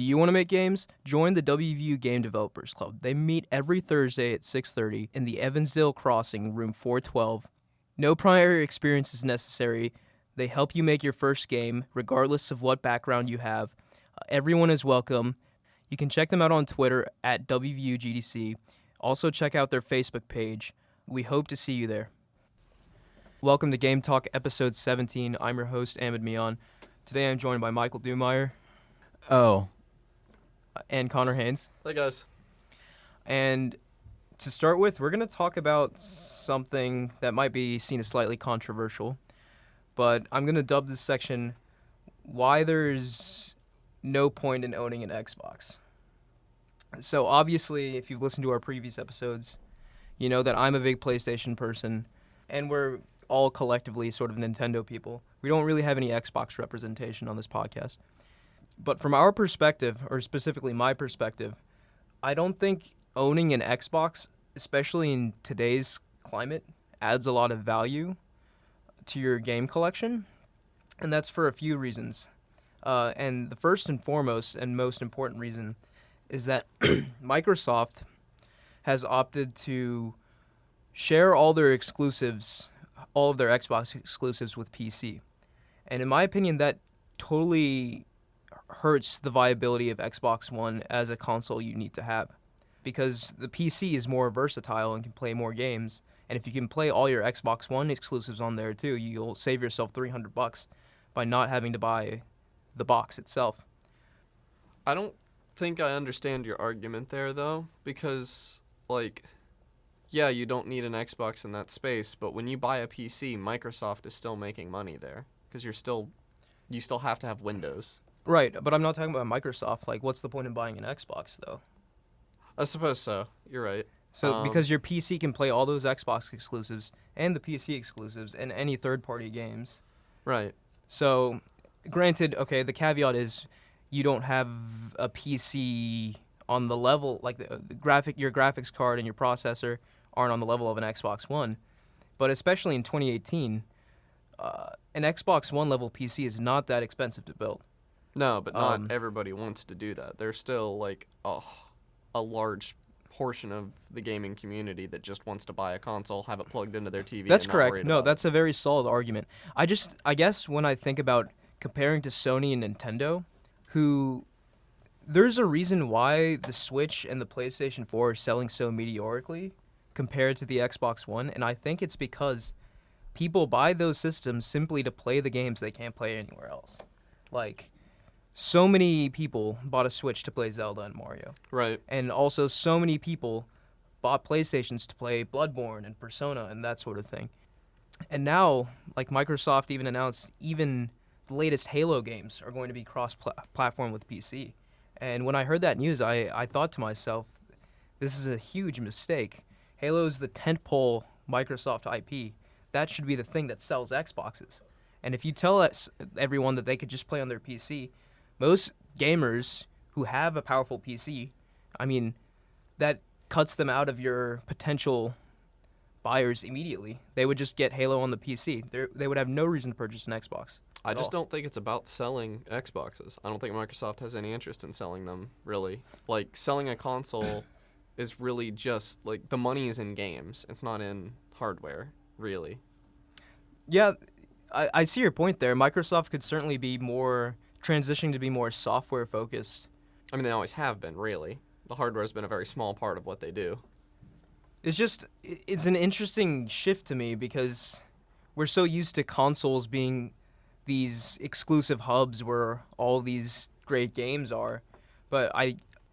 Do you want to make games? Join the WVU Game Developers Club. They meet every Thursday at 6:30 in the Evansdale Crossing, room 412. No prior experience is necessary. They help you make your first game, regardless of what background you have. Everyone is welcome. You can check them out on Twitter at WVUGDC. Also check out their Facebook page. We hope to see you there. Welcome to Game Talk episode 17. I'm your host, Ahmed Mian. Today I'm joined by Michael Dumeyer. And Connor Haynes. Hey, guys. And to start with, we're going to talk about something that might be seen as slightly controversial, but I'm going to dub this section Why There's No Point in Owning an Xbox. So obviously, if you've listened to our previous episodes, you know that I'm a big PlayStation person, and we're all collectively sort of Nintendo people. We don't really have any Xbox representation on this podcast. But from our perspective, or specifically my perspective, I don't think owning an Xbox, especially in today's climate, adds a lot of value to your game collection. And that's for a few reasons. And the first and foremost and most important reason is that Microsoft has opted to share all their exclusives, all of their Xbox exclusives with PC. And in my opinion, that totally hurts the viability of Xbox One as a console you need to have, because the PC is more versatile and can play more games, and if you can play all your Xbox One exclusives on there too, you'll save yourself $300 by not having to buy the box itself. I don't think I understand your argument there, though, because, yeah, you don't need an Xbox in that space, but when you buy a PC, Microsoft is still making money there, because you still have to have Windows. Right, but I'm not talking about Microsoft. Like, what's the point in buying an Xbox, though? I suppose so. You're right. So, because your PC can play all those Xbox exclusives and the PC exclusives and any third-party games. Right. So, granted, okay, the caveat is you don't have a PC on the level, like your graphics card and your processor aren't on the level of an Xbox One. But especially in 2018, an Xbox One level PC is not that expensive to build. No, but not everybody wants to do that. There's still, a large portion of the gaming community that just wants to buy a console, have it plugged into their TV. That's and correct. Not worried No, about that's a very solid argument. I guess when I think about comparing to Sony and Nintendo, there's a reason why the Switch and the PlayStation 4 are selling so meteorically compared to the Xbox One, and I think it's because people buy those systems simply to play the games they can't play anywhere else. Like, so many people bought a Switch to play Zelda and Mario. Right. And also so many people bought PlayStations to play Bloodborne and Persona and that sort of thing. And now, like, Microsoft even announced even the latest Halo games are going to be cross-platform with PC. And when I heard that news, I thought to myself, this is a huge mistake. Halo is the tentpole Microsoft IP. That should be the thing that sells Xboxes. And if you tell everyone that they could just play on their PC, most gamers who have a powerful PC, that cuts them out of your potential buyers immediately. They would just get Halo on the PC. They would have no reason to purchase an Xbox. I just don't think it's about selling Xboxes. I don't think Microsoft has any interest in selling them, really. Like, selling a console is really just, the money is in games. It's not in hardware, really. Yeah, I see your point there. Microsoft could certainly be transitioning to be more software-focused. They always have been, really. The hardware has been a very small part of what they do. It's an interesting shift to me because we're so used to consoles being these exclusive hubs where all these great games are, but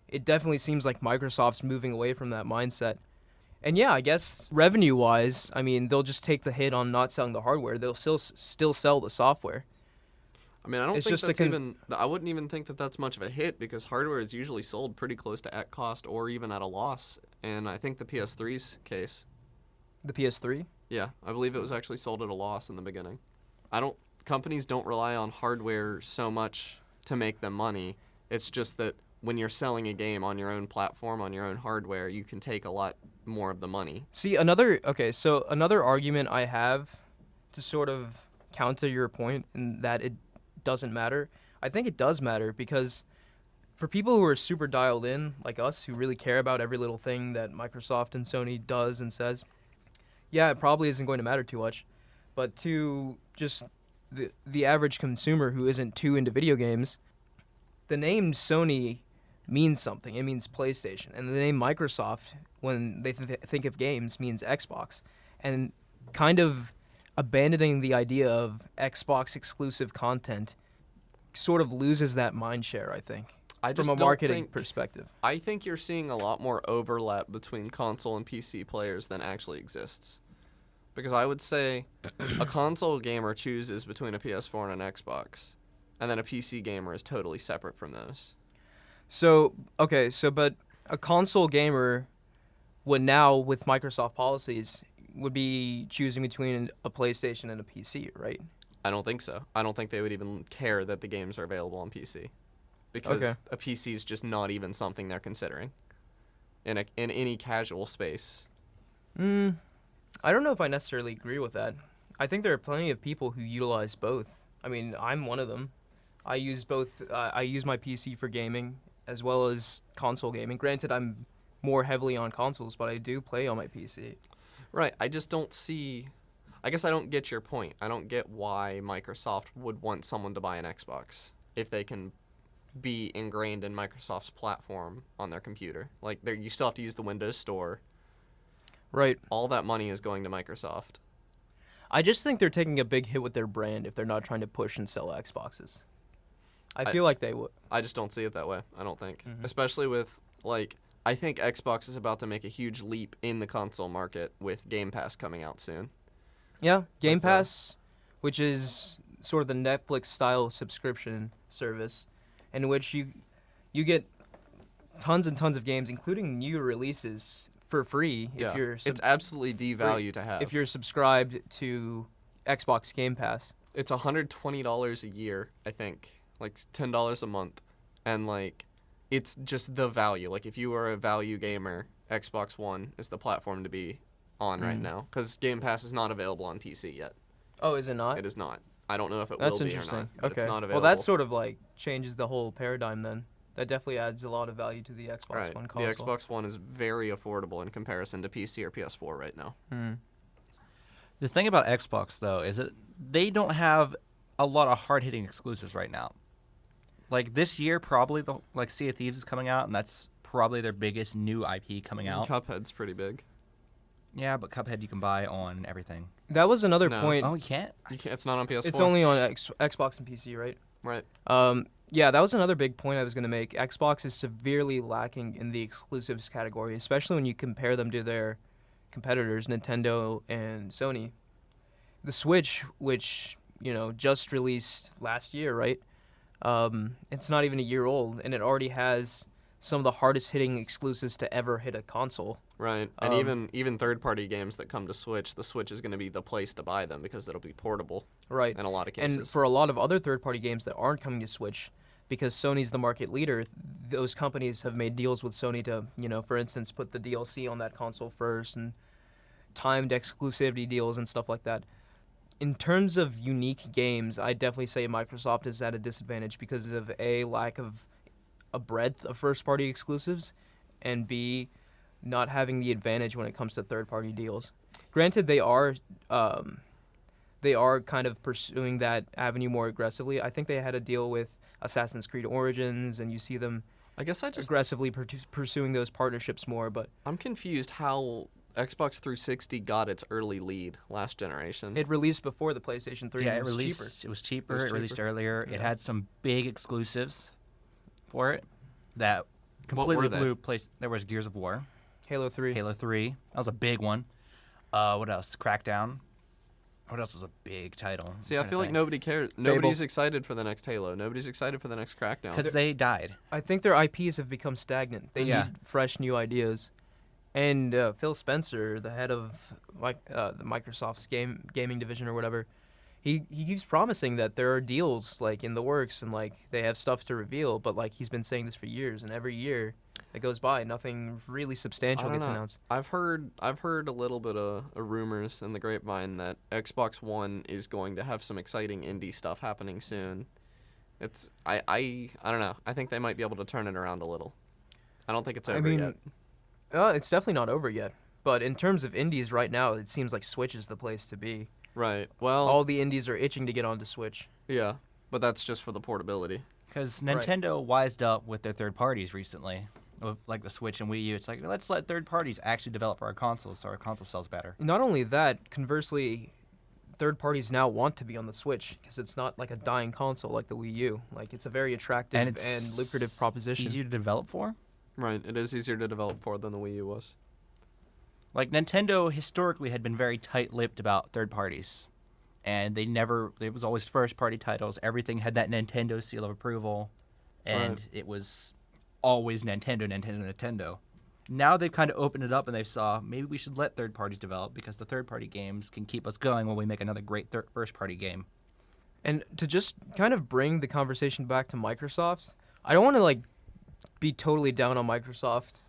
it definitely seems like Microsoft's moving away from that mindset. And yeah, I guess revenue-wise, they'll just take the hit on not selling the hardware. They'll still sell the software. I don't think that's I wouldn't even think that that's much of a hit, because hardware is usually sold pretty close to at cost or even at a loss. And I think the PS3's case. The PS3? Yeah, I believe it was actually sold at a loss in the beginning. Companies don't rely on hardware so much to make them money. It's just that when you're selling a game on your own platform, on your own hardware, you can take a lot more of the money. See, another argument I have to sort of counter your point in that it doesn't matter. I think it does matter because for people who are super dialed in, like us, who really care about every little thing that Microsoft and Sony does and says, yeah, it probably isn't going to matter too much. But to just the average consumer who isn't too into video games, the name Sony means something. It means PlayStation, and the name Microsoft, when they think of games, means Xbox, and kind of abandoning the idea of Xbox exclusive content sort of loses that mind share, I think, I just from a don't marketing think perspective. I think you're seeing a lot more overlap between console and PC players than actually exists. Because I would say a console gamer chooses between a PS4 and an Xbox, and then a PC gamer is totally separate from those. So, okay, but a console gamer would now, with Microsoft policies, would be choosing between a PlayStation and a PC, right? I don't think so. I don't think they would even care that the games are available on PC. Because Okay. a PC is just not even something they're considering in any casual space. I don't know if I necessarily agree with that. I think there are plenty of people who utilize both. I mean, I'm one of them. I use both. I use my PC for gaming as well as console gaming. Granted, I'm more heavily on consoles, but I do play on my PC. Right. I just don't see. I guess I don't get your point. I don't get why Microsoft would want someone to buy an Xbox if they can be ingrained in Microsoft's platform on their computer. Like, you still have to use the Windows Store. Right. All that money is going to Microsoft. I just think they're taking a big hit with their brand if they're not trying to push and sell Xboxes. I feel like they would. I just don't see it that way. I don't think. Mhm. Especially with, like, I think Xbox is about to make a huge leap in the console market with Game Pass coming out soon. Yeah, Game With, Pass, which is sort of the Netflix style subscription service, in which you get tons and tons of games, including new releases, for free if you're it's absolutely the value to have. if you're subscribed to Xbox Game Pass. It's $120 a year, I think, like $10 a month, and like it's just the value. Like if you are a value gamer, Xbox One is the platform to be on right now because Game Pass is not available on PC yet. Oh, is it not? It is not. I don't know if it That's will be or interesting. not, but Okay. it's not available. Well, that sort of like changes the whole paradigm then. That definitely adds a lot of value to the Xbox right. One The console. Xbox One is very affordable in comparison to PC or PS4 right now. The thing about Xbox, though, is that they don't have a lot of hard-hitting exclusives right now. Like, this year, probably, like, Sea of Thieves is coming out, and that's probably their biggest new IP coming out. Cuphead's pretty big. Yeah, but Cuphead you can buy on everything. That was another No. point. Oh, you can't? You can't, it's not on PS4. It's only on Xbox and PC, right? Right. Yeah, that was another big point I was going to make. Xbox is severely lacking in the exclusives category, especially when you compare them to their competitors, Nintendo and Sony. The Switch, which, just released last year, right? It's not even a year old, and it already has some of the hardest hitting exclusives to ever hit a console. Right. And even third-party games that come to Switch, the Switch is going to be the place to buy them because it'll be portable. Right. In a lot of cases. And for a lot of other third-party games that aren't coming to Switch, because Sony's the market leader, those companies have made deals with Sony to, for instance, put the DLC on that console first and timed exclusivity deals and stuff like that. In terms of unique games, I definitely say Microsoft is at a disadvantage because of A, lack of a breadth of first-party exclusives, and B, not having the advantage when it comes to third-party deals. Granted, they are kind of pursuing that avenue more aggressively. I think they had a deal with Assassin's Creed Origins, and you see them I guess I just aggressively pursuing those partnerships more. But I'm confused how Xbox 360 got its early lead last generation. it released before the PlayStation 3. Yeah, and it was released. cheaper. It was cheaper. It was It released cheaper. earlier. Yeah. It had some big exclusives for it that What completely were they? blew place. There was Gears of War, Halo 3. Halo 3. That was a big one. What else? Crackdown. What else was a big title? See, I feel like nobody cares. Fable. Nobody's excited for the next Halo. Nobody's excited for the next Crackdown. because they died. I think their IPs have become stagnant. They Yeah. need fresh new ideas. And Phil Spencer, the head of the Microsoft's gaming division or whatever, he keeps promising that there are deals like in the works and like they have stuff to reveal. But like he's been saying this for years, and every year that goes by, nothing really substantial I don't gets know. announced. I've heard a little bit of rumors in the grapevine that Xbox One is going to have some exciting indie stuff happening soon, It's I don't know. I think they might be able to turn it around a little. I don't think it's over I mean, yet. it's definitely not over yet. But in terms of indies right now, it seems like Switch is the place to be. Right. Well, All the indies are itching to get onto Switch. yeah, but that's just for the portability. Because Right. Nintendo wised up with their third parties recently, with like the Switch and Wii U. It's like, let's let third parties actually develop our consoles so our console sells better. Not only that, conversely, third parties now want to be on the Switch because it's not like a dying console like the Wii U. Like it's a very attractive And it's and lucrative proposition. Easier to develop for. Right. It is easier to develop for than the Wii U was. Like Nintendo historically had been very tight-lipped about third parties, and it was always first-party titles. Everything had that Nintendo seal of approval, and Right. it was always Nintendo. Now they've kind of opened it up, and they saw maybe we should let third parties develop because the third-party games can keep us going while we make another great first-party game. And to just kind of bring the conversation back to Microsoft, I don't want to like be totally down on Microsoft.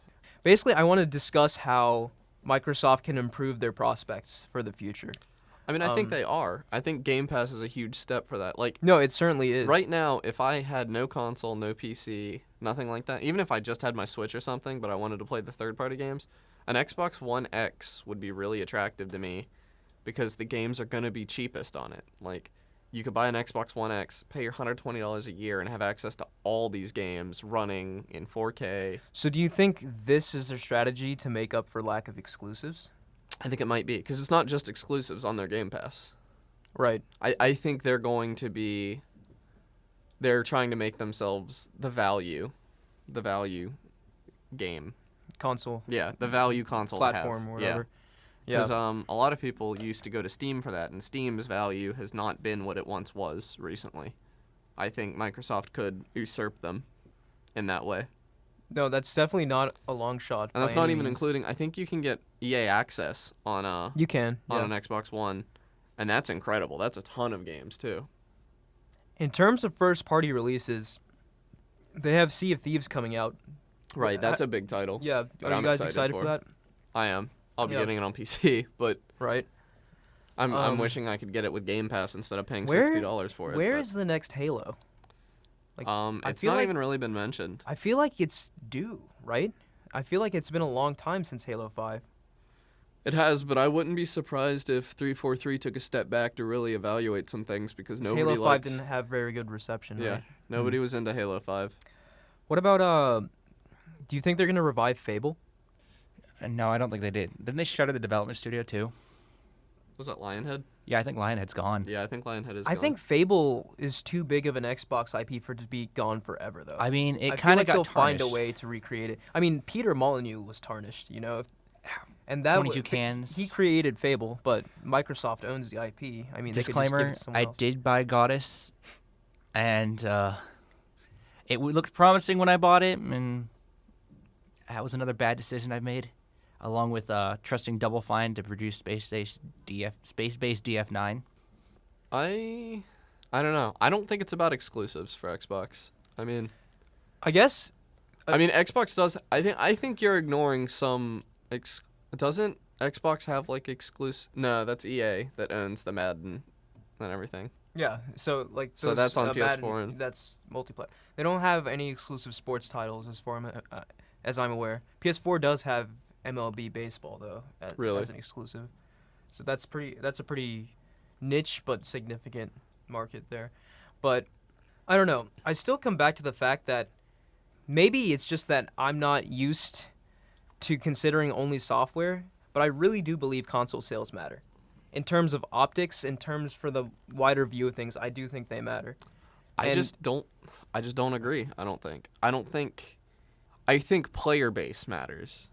Basically, I want to discuss how Microsoft can improve their prospects for the future. I mean, I think they are. I think Game Pass is a huge step for that. Like, No, it certainly is. right now, if I had no console, no PC, nothing like that, even if I just had my Switch or something, but I wanted to play the third-party games, an Xbox One X would be really attractive to me because the games are going to be cheapest on it. Like, you could buy an Xbox One X, pay your $120 a year, and have access to all these games running in 4K. So do you think this is their strategy to make up for lack of exclusives? I think it might be, because it's not just exclusives on their Game Pass. Right. I think they're trying to make themselves the value game. Console Yeah, the value console platform to or have. whatever. Yeah. Because a lot of people used to go to Steam for that, and Steam's value has not been what it once was recently. I think Microsoft could usurp them in that way. No, that's definitely not a long shot. And that's by not any even means. including, I think you can get EA access on You can. Yeah. an Xbox One, and that's incredible. That's a ton of games, too. In terms of first-party releases, they have Sea of Thieves coming out. Right, that's a big title. Yeah. that Are I'm you guys excited for that? I am. I'll be Yeah. getting it on PC, but Right. I'm wishing I could get it with Game Pass instead of paying Where- $60 for it. Where but, is the next Halo? Like, I it's feel not like- even really been mentioned. I feel like it's due, right? I feel like it's been a long time since Halo 5. It has, but I wouldn't be surprised if 343 took a step back to really evaluate some things because nobody Halo 5 liked. didn't have very good reception, Yeah, right? nobody was into Halo 5. What about, do you think they're going to revive Fable? No, I don't think they did. Didn't they shutter the development studio too? Was that Lionhead? Yeah, I think Lionhead's gone. Yeah, I think Lionhead is I gone. think Fable is too big of an Xbox IP for it to be gone forever, though. I mean, I it feel kind like of got they'll tarnished. find a way to recreate it. I mean, Peter Molyneux was tarnished, you know, and that 22 cans. He created Fable, but Microsoft owns the IP. I mean, they could just give Disclaimer: it to someone I else. did buy Goddess, and it looked promising when I bought it, and that was another bad decision I made, along with trusting Double Fine to produce space-based DF9. I don't know. I don't think it's about exclusives for Xbox. I mean, I guess Xbox does. I think you're ignoring some. Doesn't Xbox have like exclusive? No, that's EA that owns the Madden and everything. Yeah, so like So those, that's on Madden, PS4 and- that's multiplayer. They don't have any exclusive sports titles as I'm aware. PS4 does have MLB baseball though, Really? as an exclusive. So that's a pretty niche but significant market there. But I don't know. I still come back to the fact that maybe it's just that I'm not used to considering only software, but I really do believe console sales matter. In terms of optics, in terms for the wider view of things, I do think they matter. I And- just don't agree. I think player base matters,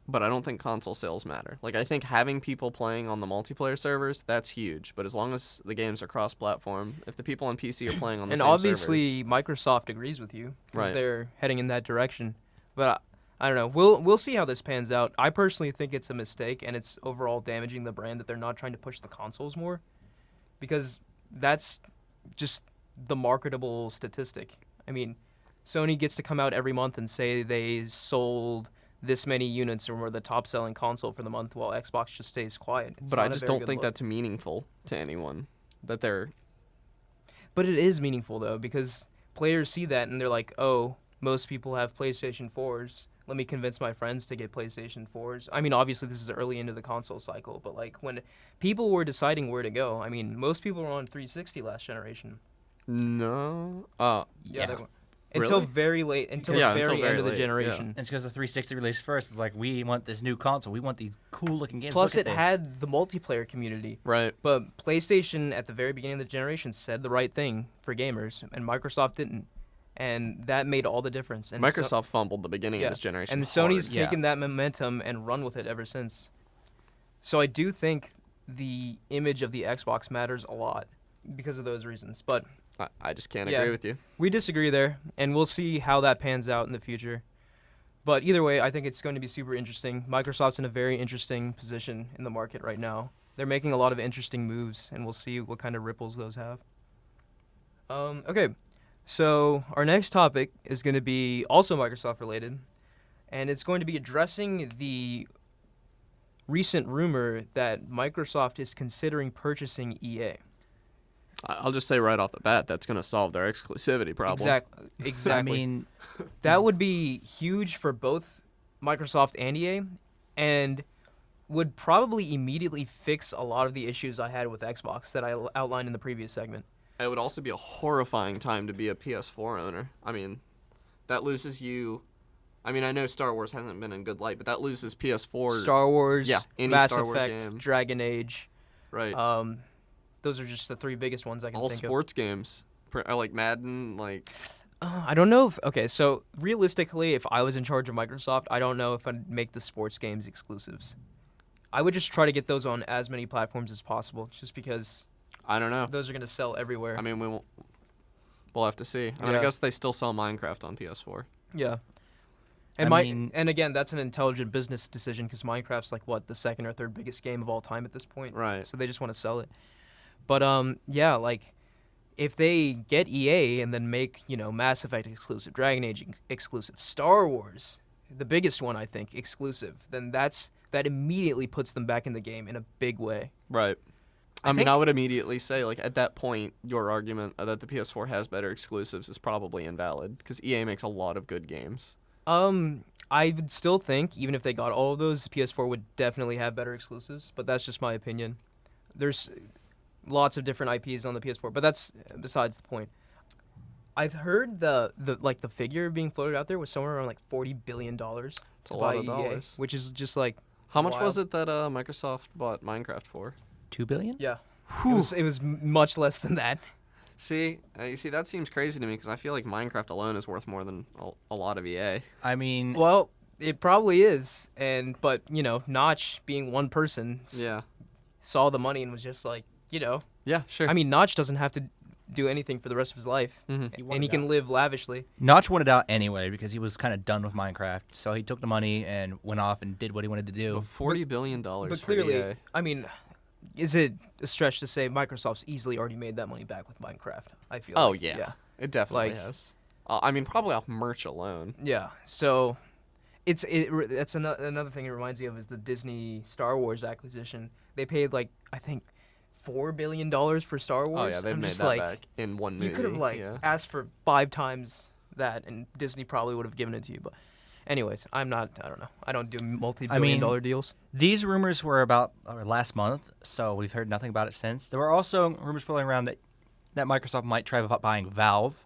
but I don't think console sales matter. Like, I think having people playing on the multiplayer servers, that's huge. But as long as the games are cross-platform, if the people on PC are playing on the And same obviously, servers, Microsoft agrees with you because Right. they're heading in that direction. But I don't know. We'll see how this pans out. I personally think it's a mistake, and it's overall damaging the brand that they're not trying to push the consoles more, because that's just the marketable statistic. I mean, Sony gets to come out every month and say they sold this many units and were the top-selling console for the month, while Xbox just stays quiet. It's but I not a just very don't good think look. that's meaningful to anyone. That they're But it is meaningful though, because players see that and they're like, oh, most people have PlayStation 4s. Let me convince my friends to get PlayStation 4s. I mean, obviously this is early into the console cycle, but like when people were deciding where to go, I mean, most people were on 360 last generation. No. Yeah, they Yeah. were. Until Really? very late, until Yeah, the until very very end of the late, yeah. generation. And it's because the 360 released first. It's like, we want this new console. We want these cool looking games. Plus, Look it at this. had the multiplayer community. Right. But PlayStation, at the very beginning of the generation, said the right thing for gamers, and Microsoft didn't. And that made all the difference. And Microsoft fumbled the beginning yeah, of this generation. and hard. Sony's Yeah. taken that momentum and run with it ever since. So I do think the image of the Xbox matters a lot because of those reasons. But I just can't Yeah. agree with you. we disagree there, and we'll see how that pans out in the future. But either way, I think it's going to be super interesting. Microsoft's in a very interesting position in the market right now. They're making a lot of interesting moves, and we'll see what kind of ripples those have. Okay, so our next topic is going to be also Microsoft related, and it's going to be addressing the recent rumor that Microsoft is considering purchasing EA. I'll just say right off the bat, that's going to solve their exclusivity problem. Exactly. I mean, That would be huge for both Microsoft and EA, and would probably immediately fix a lot of the issues I had with Xbox that I outlined in the previous segment. It would also be a horrifying time to be a PS4 owner. I mean, that loses you. I mean, I know Star Wars hasn't been in good light, but that loses PS4. Star Wars, Yeah, any Mass Star Wars Effect, game. Dragon Age. Right. Those are just the three biggest ones I can All think sports games. Like Madden, like. of. I don't know if... Okay, so realistically, if I was in charge of Microsoft, I don't know if I'd make the sports games exclusives. I would just try to get those on as many platforms as possible, just because I don't know. those are going to sell everywhere. I mean, we'll have to see. I mean, Yeah. I guess they still sell Minecraft on PS4. Yeah. And I mean- and again, that's an intelligent business decision because Minecraft's like what, the second or third biggest game of all time at this point. Right. So they just want to sell it. But yeah, like if they get EA and then make, Mass Effect exclusive, Dragon Age exclusive, Star Wars, the biggest one I think, exclusive, then that immediately puts them back in the game in a big way. Right. I I mean, think- I would immediately say, like, at that point, your argument that the PS4 has better exclusives is probably invalid because EA makes a lot of good games. I would still think even if they got all of those, PS4 would definitely have better exclusives, but that's just my opinion. There's lots of different IPs on the PS4, but that's besides the point. I've heard the figure being floated out there was somewhere around like $40 billion It's to a buy lot of EA, dollars. which is just like How much wild. was it that Microsoft bought Minecraft for? $2 billion? Yeah. It was much less than that. See, you see, that seems crazy to me because I feel like Minecraft alone is worth more than a lot of EA. I mean, Well, it probably is, but Notch being one person Yeah. saw the money and was just like, Yeah, sure. I mean, Notch doesn't have to do anything for the rest of his life, Mhm. and he can live lavishly. Notch wanted out anyway because he was kind of done with Minecraft. So he took the money and went off and did what he wanted to do. But $40 billion But for clearly, EA. I mean, is it a stretch to say Microsoft's easily already made that money back with Minecraft? I feel. Oh, like. yeah. It definitely Like- has. I mean, probably off merch alone. Yeah. So, that's another thing it reminds me of is the Disney Star Wars acquisition. They paid like I think $4 billion for Star Wars. Oh, yeah, they've I'm made just that like, back in one movie. You could have yeah. asked for 5 times that, and Disney probably would have given it to you. But, anyways, I don't know. I don't do multi-billion-dollar deals. These rumors were about last month, so we've heard nothing about it since. There were also rumors floating around that Microsoft might try buying Valve.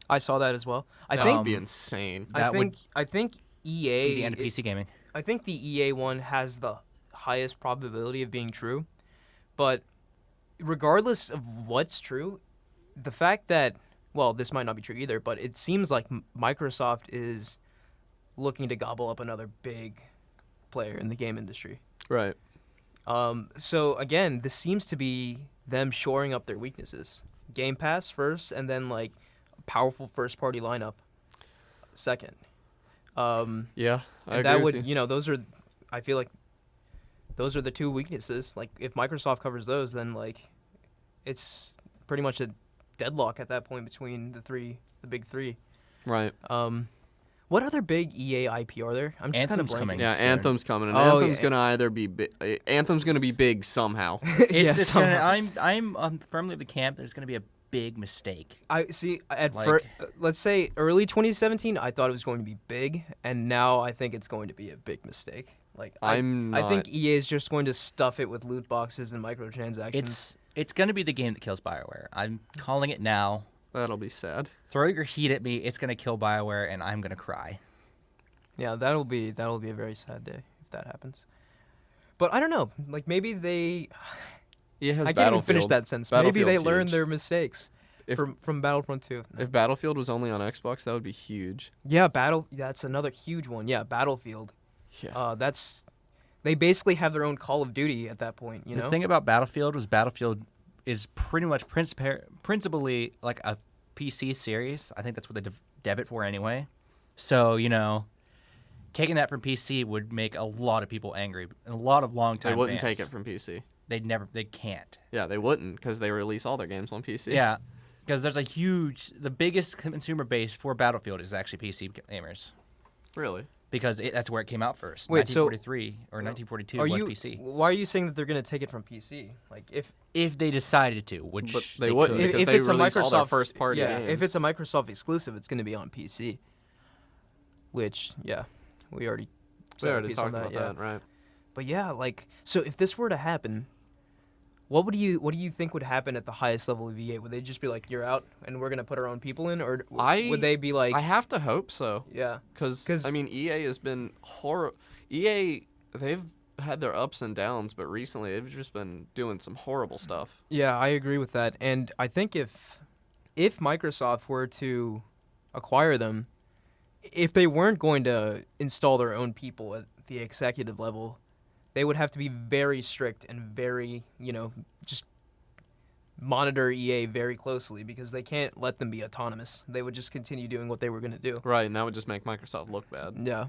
I saw that as well. That would be insane. that would I think EA. the end of PC gaming. I think the EA one has the highest probability of being true, but regardless of what's true, the fact that this might not be true either, but it seems like Microsoft is looking to gobble up another big player in the game industry. Right. So again, this seems to be them shoring up their weaknesses. Game Pass first, and then like a powerful first-party lineup second. Yeah, I And agree that with would, you. I feel like those are the two weaknesses. Like, if Microsoft covers those, then, like, it's pretty much a deadlock at that point between the big three. Right. What other big EA IP are there? I'm just kind of Anthem's coming. blanking. Yeah, soon. Anthem's coming, and Oh, Anthem's yeah. gonna either be Anthem's gonna be big somehow. It's gonna, somehow. I'm firmly of the camp that it's going to be a big mistake. I see. Like- Let's say early 2017, I thought it was going to be big, and now I think it's going to be a big mistake. Like I think EA is just going to stuff it with loot boxes and microtransactions. It's going to be the game that kills BioWare. I'm calling it now. That'll be sad. Throw your heat at me. It's going to kill BioWare, and I'm going to cry. Yeah, that'll be a very sad day if that happens. But I don't know. Like maybe they. EA has I can't even finish Battlefield. that sentence. Maybe they Battlefield's learned huge. their mistakes from Battlefront 2. If Battlefield was only on Xbox, that would be huge. Yeah, That's another huge one. Yeah, Battlefield. Yeah. They basically have their own Call of Duty at that point. The thing about Battlefield was Battlefield is pretty much principally like a PC series. I think that's what they dev it for anyway. So, taking that from PC would make a lot of people angry. And a lot of long-time They wouldn't fans. take it from PC. They can't. Yeah, they wouldn't because they release all their games on PC. Yeah, because there's the biggest consumer base for Battlefield is actually PC gamers. Really? Because that's where it came out first. Wait, so 1943 or 1942 was PC. Why are you saying that they're going to take it from PC? Like If they decided to, which But they wouldn't could. because if they it's a release all their Microsoft first-party games. if it's a Microsoft exclusive, it's going to be on PC. Which we already We already piece on talked about yeah. that, right? But yeah, so if this were to happen, what do you think would happen at the highest level of EA? Would they just be like, "You're out, and we're gonna put our own people in," or would they be like, I have to hope so. "Yeah"? Because I mean, EA has been EA, they've had their ups and downs, but recently they've just been doing some horrible stuff. Yeah, I agree with that. And I think if Microsoft were to acquire them, if they weren't going to install their own people at the executive level, they would have to be very strict and very, just monitor EA very closely because they can't let them be autonomous. They would just continue doing what they were going to do. Right, and that would just make Microsoft look bad. Yeah.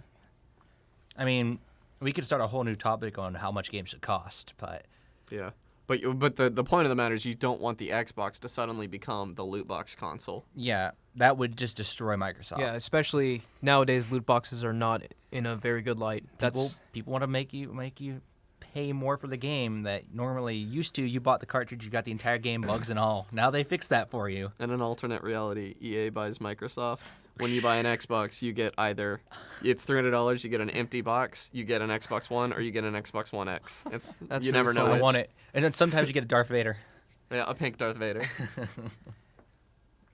I mean, we could start a whole new topic on how much games should cost, but Yeah. But the point of the matter is you don't want the Xbox to suddenly become the loot box console. yeah, that would just destroy Microsoft. Yeah, especially nowadays loot boxes are not in a very good light. People want to make you pay more for the game that normally used to. You bought the cartridge, you got the entire game, bugs and all. Now they fix that for you. In an alternate reality, EA buys Microsoft. When you buy an Xbox, you get either it's $300, you get an empty box, you get an Xbox One, or you get an Xbox One X. That's you really never know fun. I which. want it. And then sometimes you get a Darth Vader. Yeah, a pink Darth Vader.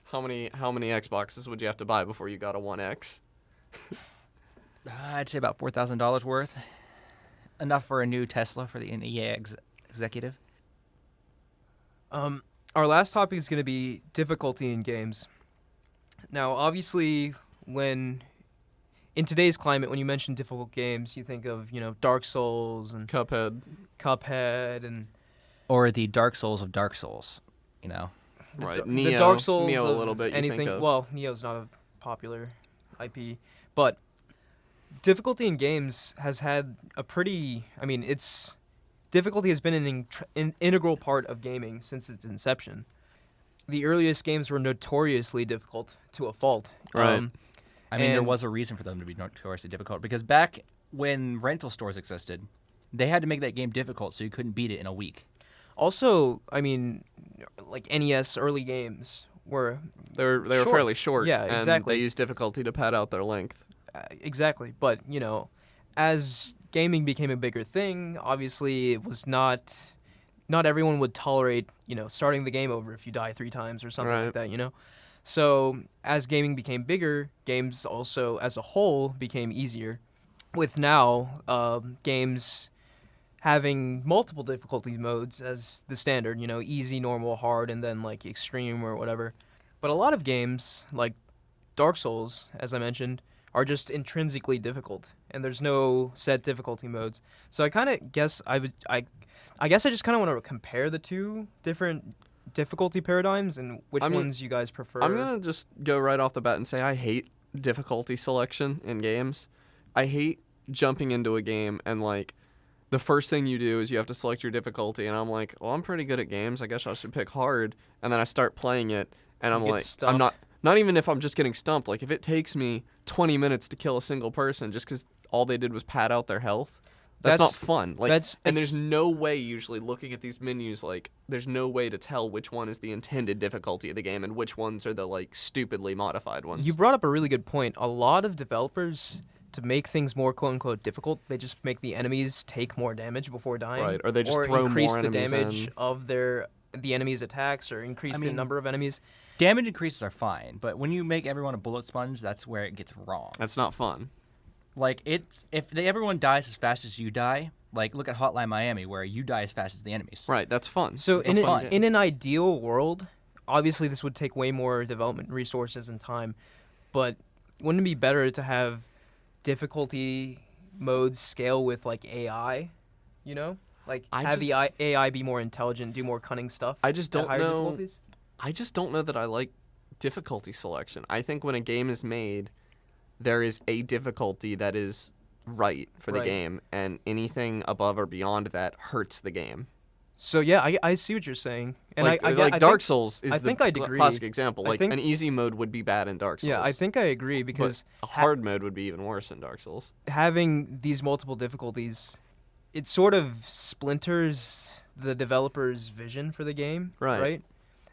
How many Xboxes would you have to buy before you got a One X? I'd say about $4,000 worth. Enough for a new Tesla for the EA executive. Our last topic is going to be difficulty in games. Now, obviously, in today's climate, when you mention difficult games, you think of, Dark Souls and Cuphead, and Or the Dark Souls of Dark Souls, right? the Neo, Dark Souls Neo of a little bit. You anything. think of. Well, Neo's not a popular IP, but difficulty in games has had a pretty. I mean, difficulty has been an integral part of gaming since its inception. The earliest games were notoriously difficult to a fault. Right. I mean, there And- was a reason for them to be notoriously difficult because back when rental stores existed, they had to make that game difficult so you couldn't beat it in a week. Also, I mean, like NES early games were They were short. fairly short. Yeah, and exactly. they used difficulty to pad out their length. Exactly, but as gaming became a bigger thing, obviously it was not everyone would tolerate starting the game over if you die 3 times or something like that. So as gaming became bigger, games also as a whole became easier. With now games having multiple difficulty modes as the standard, easy, normal, hard, and then like extreme or whatever. But a lot of games like Dark Souls, as I mentioned, are just intrinsically difficult, and there's no set difficulty modes. So I kind of guess I just kind of want to compare the two different difficulty paradigms and which ones you guys prefer. I'm gonna just go right off the bat and say I hate difficulty selection in games. I hate jumping into a game and the first thing you do is you have to select your difficulty, and I'm like, well, I'm pretty good at games. I guess I should pick hard, and then I start playing it, and I'm get like, stumped. I'm not even if I'm just getting stumped. Like if it takes me 20 minutes to kill a single person just because all they did was pad out their health, That's not fun. Like, that's and there's no way usually looking at these menus, like, there's no way to tell which one is the intended difficulty of the game and which ones are the, like, stupidly modified ones. You brought up a really good point. A lot of developers, to make things more quote-unquote difficult, they just make the enemies take more damage before dying. Right, or they just throw increase more the enemies damage in. of the enemy's attacks, or increase the number of enemies. Damage increases are fine, but when you make everyone a bullet sponge, that's where it gets wrong. That's not fun. Like, everyone dies as fast as you die, like, look at Hotline Miami, where you die as fast as the enemies. Right, that's fun. So It's a fun game. in an ideal world, obviously this would take way more development resources and time, but wouldn't it be better to have difficulty modes scale with, like, AI, you know? Like, have the AI be more intelligent, do more cunning stuff I just at don't higher know. difficulties? I just don't know that I like difficulty selection. I think when a game is made, there is a difficulty that is right for the Right. game, and anything above or beyond that hurts the game. So yeah, I see what you're saying, and Like, I like I Dark think, Souls is I the think I'd agree. classic example. I Like, think- an easy mode would be bad in Dark Souls. Yeah, I think I agree because but a hard mode would be even worse in Dark Souls. having these multiple difficulties, it sort of splinters the developer's vision for the game, Right.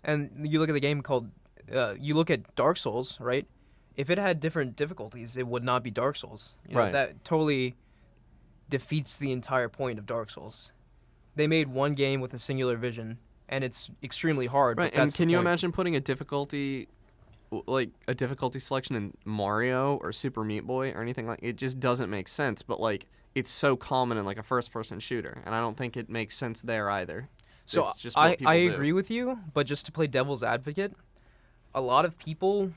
And you look at the game called, you look at Dark Souls, right? If it had different difficulties, it would not be Dark Souls. You know, Right. that totally defeats the entire point of Dark Souls. They made one game with a singular vision, and it's extremely hard. Right, but and that's can the you point. imagine putting a difficulty selection in Mario or Super Meat Boy or anything like it? Just doesn't make sense. But like, it's so common in like a first-person shooter, and I don't think it makes sense there either. So It's just what people I do. agree with you, but just to play devil's advocate, a lot of people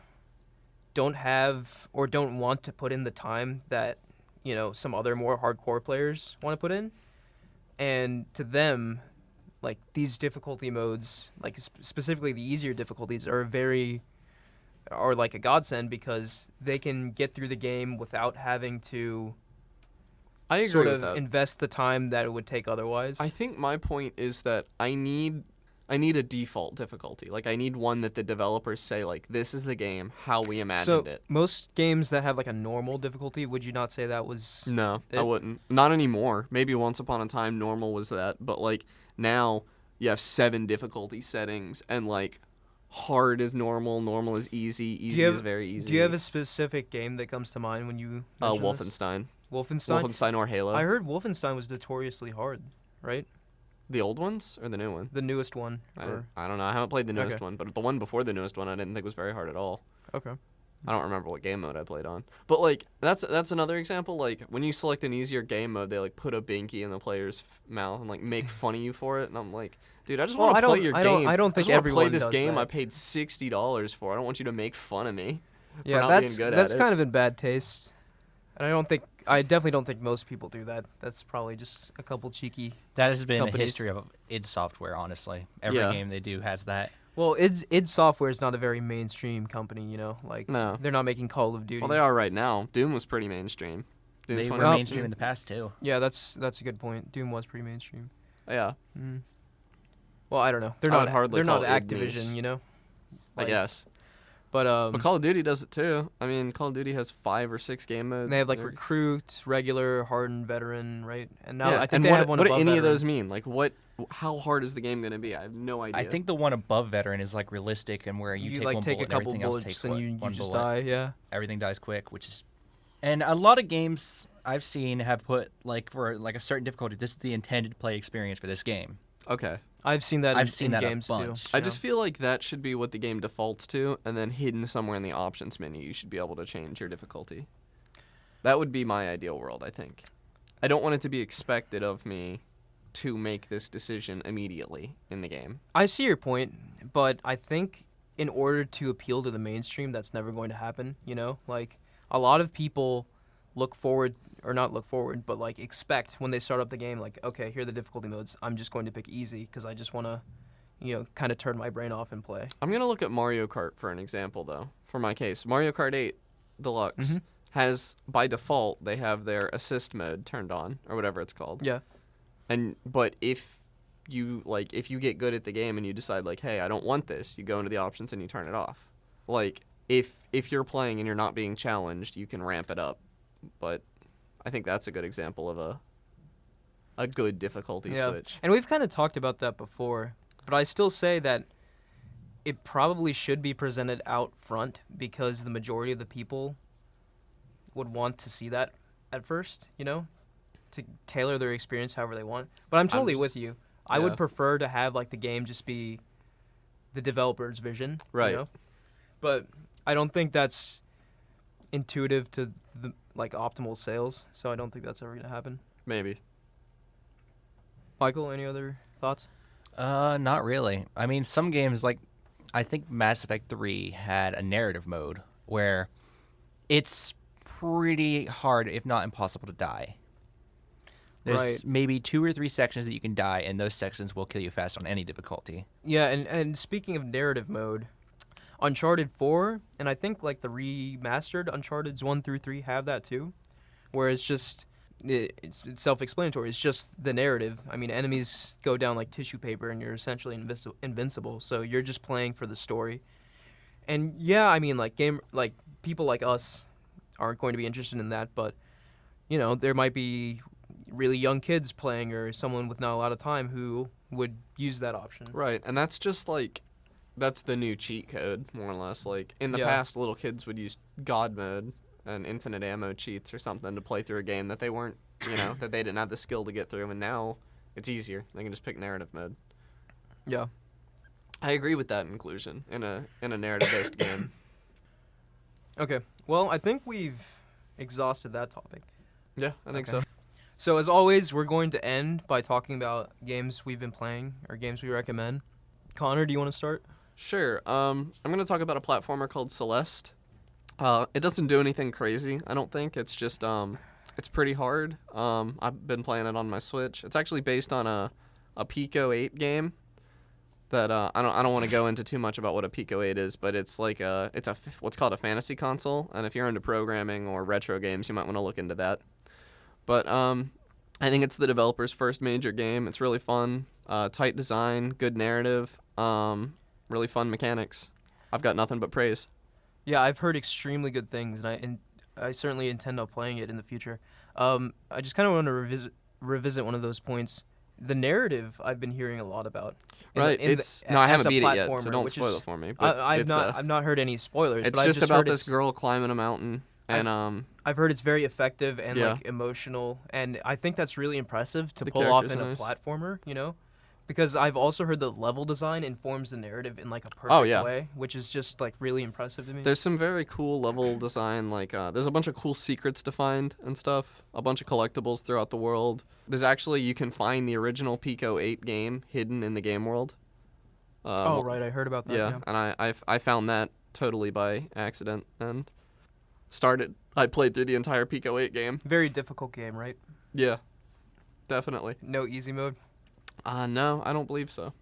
don't have or don't want to put in the time that, you know, some other more hardcore players want to put in. And to them, like, these difficulty modes, like specifically the easier difficulties are like a godsend because they can get through the game without having to I agree sort with of that. invest the time that it would take otherwise. I think my point is that I need a default difficulty. Like, I need one that the developers say, like, this is the game, how we imagined it. Most games that have like a normal difficulty, would you not say that was No, I it? wouldn't. Not anymore. Maybe once upon a time normal was that, but like now you have 7 difficulty settings, and like hard is normal is easy is very easy. Do you have a specific game that comes to mind when you mention this? Wolfenstein. Wolfenstein? Wolfenstein or Halo. I heard Wolfenstein was notoriously hard, right? The old ones or the new one? The newest one. I don't know. I haven't played the newest Okay. one, but the one before the newest one I didn't think was very hard at all. Okay. I don't remember what game mode I played on. But like that's another example. Like when you select an easier game mode, they like put a binky in the player's mouth and like make fun of you for it. And I'm like, dude, I just Well, want I to play don't- your I game. don't- I don't think just wanna play everyone this does game that. I paid $60 for. I don't want you to make fun of me. Yeah, not that's being good at that's it. kind of in bad taste. And I definitely don't think most people do that. That's probably just a couple cheeky. That has been Companies. the history of id Software, honestly. Every Yeah. game they do has that. Well, id Software is not a very mainstream company, you know. Like, No. they're not making Call of Duty. Well, they are right now. Doom was pretty mainstream. Doom They were 2016. mainstream in the past, too. Yeah, that's a good point. Doom was pretty mainstream. Yeah, Mm. Well, I don't know. They're I not. would hardly They're not call it Activision, niche. you know. I Like, guess. But But Call of Duty does it too. I mean, Call of Duty has 5 or 6 game modes. they have like They're- recruit, regular, hardened, veteran, right? And now yeah. I think and they what, have one what do above any of veteran. those mean? Like, how hard is the game going to be? I have no idea. I think the one above veteran is like realistic and where you, take like one take bullet a couple and everything else bullets takes and you one just bullet. die. Yeah. Everything dies quick, which is, and a lot of games I've seen have put like for like a certain difficulty. This is the intended play experience for this game. Okay. I've seen that. I've in, seen in that a games bunch. too. I you just know? feel like that should be what the game defaults to, and then hidden somewhere in the options menu, you should be able to change your difficulty. That would be my ideal world, I think. I don't want it to be expected of me to make this decision immediately in the game. I see your point, but I think in order to appeal to the mainstream, that's never going to happen. You know, like a lot of people look forward, or not look forward, but like expect when they start up the game, like, okay, here are the difficulty modes. I'm just going to pick easy because I just want to, you know, kind of turn my brain off and play. I'm going to look at Mario Kart for an example, though, for my case. Mario Kart 8 Deluxe Mhm. has, by default, they have their assist mode turned on, or whatever it's called. Yeah. But if you get good at the game and you decide, like, hey, I don't want this, you go into the options and you turn it off. Like, if you're playing and you're not being challenged, you can ramp it up. But I think that's a good example of a good difficulty switch. And we've kind of talked about that before, but I still say that it probably should be presented out front because the majority of the people would want to see that at first, to tailor their experience however they want. But I'm totally with you. I would prefer to have like the game just be the developer's vision, right? But I don't think that's intuitive to the optimal sales, so I don't think that's ever going to happen. Maybe. Michael, any other thoughts? Not really. I mean, some games I think Mass Effect 3 had a narrative mode where it's pretty hard, if not impossible, to die. There's maybe 2 or 3 sections that you can die, and those sections will kill you fast on any difficulty. Yeah, and speaking of narrative mode, Uncharted 4, and I think the remastered Uncharted's 1 through 3 have that too, where it's just, it's self-explanatory. It's just the narrative. I mean, enemies go down like tissue paper, and you're essentially invincible, so you're just playing for the story. And yeah, I mean, people like us aren't going to be interested in that, but, there might be really young kids playing or someone with not a lot of time who would use that option. Right, and that's just that's the new cheat code, more or less. In the past, little kids would use God mode and infinite ammo cheats or something to play through a game that they weren't, that they didn't have the skill to get through, and now it's easier. They can just pick narrative mode. Yeah. I agree with that inclusion in a narrative-based game. Okay, well, I think we've exhausted that topic. Yeah, I think so. So, as always, we're going to end by talking about games we've been playing or games we recommend. Connor, do you want to start? Sure. I'm going to talk about a platformer called Celeste. It doesn't do anything crazy, I don't think. It's just, it's pretty hard. I've been playing it on my Switch. It's actually based on a Pico 8 game that, I don't want to go into too much about what a Pico 8 is, but it's what's called a fantasy console, and if you're into programming or retro games, you might want to look into that. But I think it's the developer's first major game. It's really fun, tight design, good narrative, really fun mechanics. I've got nothing but praise. Yeah, I've heard extremely good things, and I certainly intend on playing it in the future. I just kind of want to revisit one of those points. The narrative I've been hearing a lot about. Right. I haven't beat it yet, so don't spoil it for me. But I've not heard any spoilers. It's but just about this girl climbing a mountain. And I've heard it's very effective and emotional, and I think that's really impressive to pull off in a platformer, because I've also heard the level design informs the narrative in a perfect way, which is just really impressive to me. There's some very cool level design, there's a bunch of cool secrets to find and stuff, a bunch of collectibles throughout the world. There's actually, you can find the original Pico 8 game hidden in the game world. Right, I heard about that. Yeah, and I found that totally by accident and I played through the entire Pico 8 game. Very difficult game, right? Yeah, definitely. No easy mode? No, I don't believe so.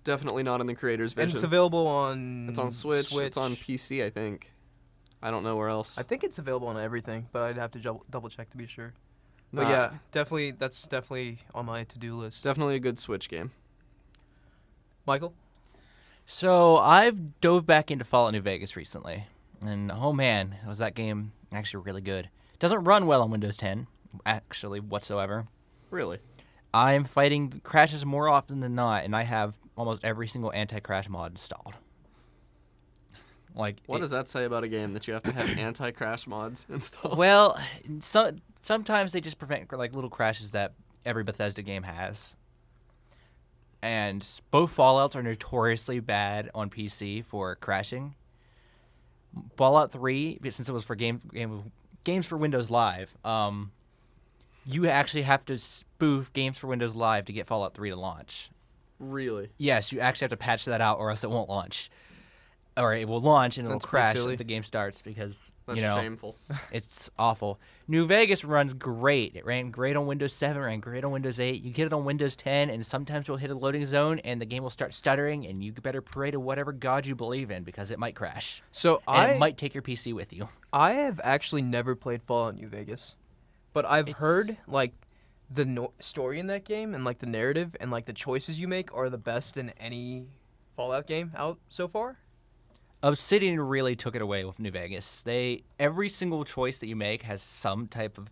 Definitely not in the creator's vision. And it's available on... It's on Switch. It's on PC, I think. I don't know where else. I think it's available on everything, but I'd have to double check to be sure. But yeah, that's definitely on my to-do list. Definitely a good Switch game. Michael? So I've dove back into Fallout New Vegas recently. And oh man, was that game actually really good. It doesn't run well on Windows 10, actually, whatsoever. Really? I'm fighting crashes more often than not, and I have almost every single anti-crash mod installed. What does that say about a game that you have to have anti-crash mods installed? Well, sometimes they just prevent little crashes that every Bethesda game has. And both Fallouts are notoriously bad on PC for crashing. Fallout 3, since it was for games for Windows Live, you actually have to spoof Games for Windows Live to get Fallout 3 to launch. Really? Yes, you actually have to patch that out, or else it won't launch. Or it will launch and it'll crash if the game starts because, That's shameful. It's awful. New Vegas runs great. It ran great on Windows 7, ran great on Windows 8. You get it on Windows 10, and sometimes you'll hit a loading zone, and the game will start stuttering, and you better pray to whatever god you believe in because it might crash. It might take your PC with you. I have actually never played Fallout New Vegas, but I've heard, the story in that game and, the narrative and, the choices you make are the best in any Fallout game out so far. Obsidian really took it away with New Vegas. Every single choice that you make has some type of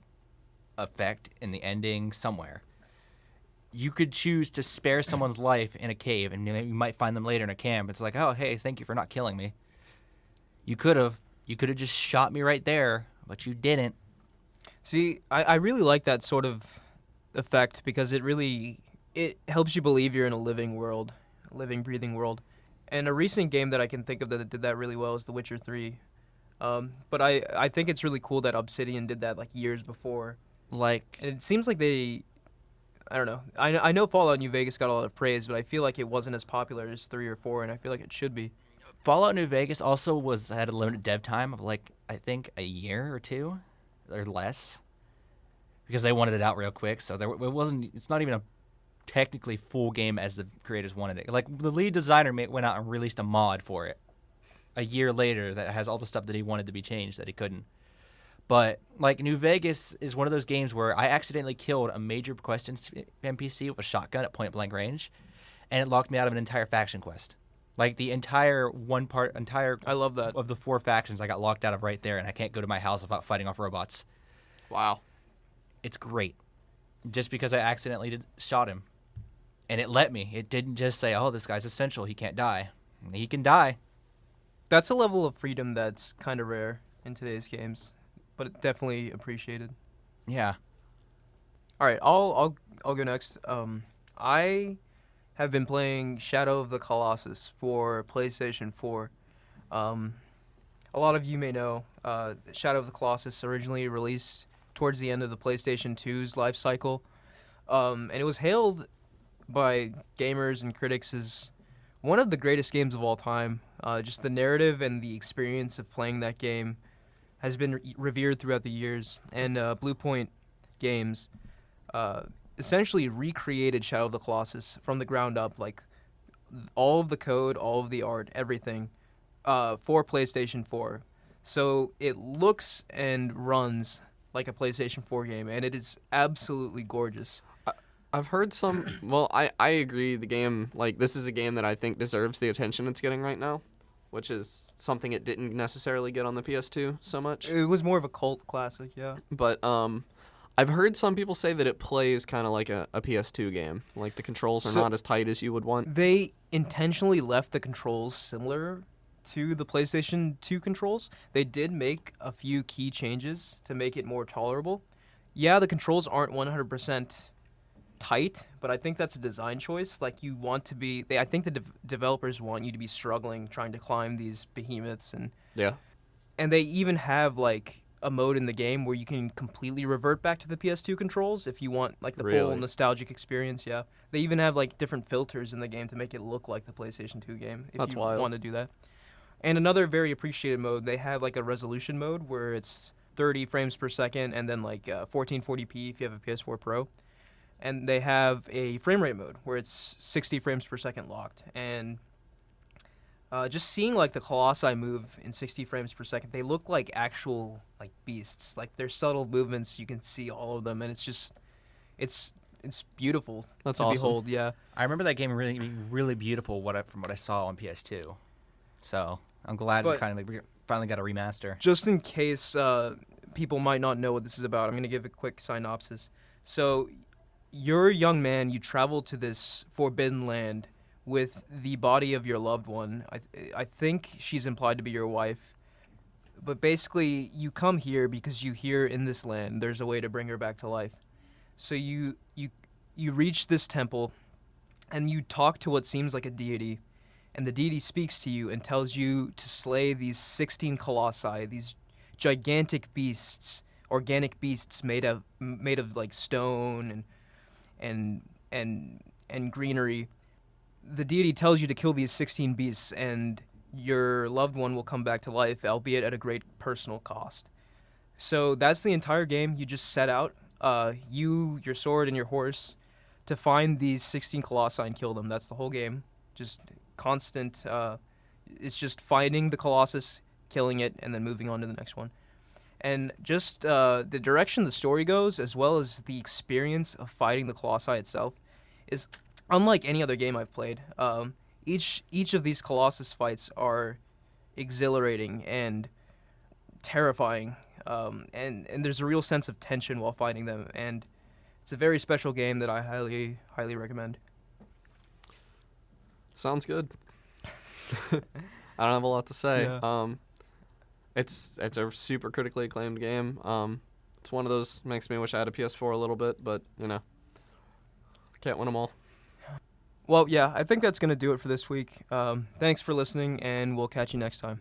effect in the ending somewhere. you could choose to spare someone's life in a cave, and you might find them later in a camp. It's like, oh, hey, thank you for not killing me. You could have just shot me right there, but you didn't. See, I really like that sort of effect because it helps you believe you're in a living world, a living, breathing world. And a recent game that I can think of that did that really well is The Witcher 3. But I think it's really cool that Obsidian did that like years before. Like, And it seems like I don't know. I know Fallout New Vegas got a lot of praise, but I feel like it wasn't as popular as 3 or 4, and I feel like it should be. Fallout New Vegas also had a limited dev time of like I think a year or two, or less, because they wanted it out real quick. So it wasn't. It's not even a technically full game as the creators wanted it. Like the lead designer went out and released a mod for it a year later that has all the stuff that he wanted to be changed that he couldn't. But like New Vegas is one of those games where I accidentally killed a major quest NPC with a shotgun at point blank range, and it locked me out of an entire faction quest. Like the entire I love that. of the 4 factions I got locked out of right there, and I can't go to my house without fighting off robots. Wow. It's great. Just because I accidentally shot him. And it let me. It didn't just say, oh, this guy's essential, he can't die. He can die. That's a level of freedom that's kind of rare in today's games, but definitely appreciated. Yeah. All right, I'll go next. I have been playing Shadow of the Colossus for PlayStation 4. A lot of you may know Shadow of the Colossus originally released towards the end of the PlayStation 2's life cycle, and it was hailed by gamers and critics as one of the greatest games of all time. Just the narrative and the experience of playing that game has been revered throughout the years, and Blue Point Games essentially recreated Shadow of the Colossus from the ground up, like all of the code, all of the art, everything, for PlayStation 4. So it looks and runs like a PlayStation 4 game, and it is absolutely gorgeous. I've heard some. Well, I agree. The game, like, this is a game that I think deserves the attention it's getting right now, which is something it didn't necessarily get on the PS2 so much. It was more of a cult classic, yeah. But I've heard some people say that it plays kind of like a PS2 game. Like the controls are not as tight as you would want. They intentionally left the controls similar to the PlayStation 2 controls. They did make a few key changes to make it more tolerable. Yeah, the controls aren't 100% tight, but I think that's a design choice. Like you want to be, I think the developers want you to be struggling trying to climb these behemoths, and Yeah. and they even have like a mode in the game where you can completely revert back to the PS2 controls if you want like the full Really? nostalgic experience. Yeah, they even have like different filters in the game to make it look like the PlayStation 2 game if That's you wild. want to do that. And another very appreciated mode, they have like a resolution mode where it's 30 frames per second and then like 1440p if you have a PS4 Pro. And they have a frame rate mode where it's 60 frames per second locked. And just seeing like the Colossi move in 60 frames per second, they look like actual like beasts. Like their subtle movements, you can see all of them, and it's just, it's beautiful That's to awesome. behold. Yeah. I remember that game really being really beautiful from what I saw on PS2. So I'm glad But- we finally got a remaster. Just in case people might not know what this is about, I'm going to give a quick synopsis. So, you're a young man, you travel to this forbidden land with the body of your loved one. I think she's implied to be your wife. But basically, you come here because you hear in this land there's a way to bring her back to life. So you reach this temple, and you talk to what seems like a deity. And the deity speaks to you and tells you to slay these 16 colossi, these gigantic beasts, organic beasts made of like stone and greenery. The deity tells you to kill these 16 beasts, and your loved one will come back to life, albeit at a great personal cost. So that's the entire game. You just set out, your sword, and your horse, to find these 16 colossi and kill them. That's the whole game. Just constant. It's just finding the Colossus, killing it, and then moving on to the next one. And just the direction the story goes, as well as the experience of fighting the Colossi itself, is unlike any other game I've played. Each of these Colossus fights are exhilarating and terrifying, and there's a real sense of tension while fighting them. And it's a very special game that I highly recommend. Sounds good. I don't have a lot to say. Yeah. It's a super critically acclaimed game. It's one of those makes me wish I had a PS4 a little bit, but can't win them all. Well, yeah, I think that's going to do it for this week. Thanks for listening, and we'll catch you next time.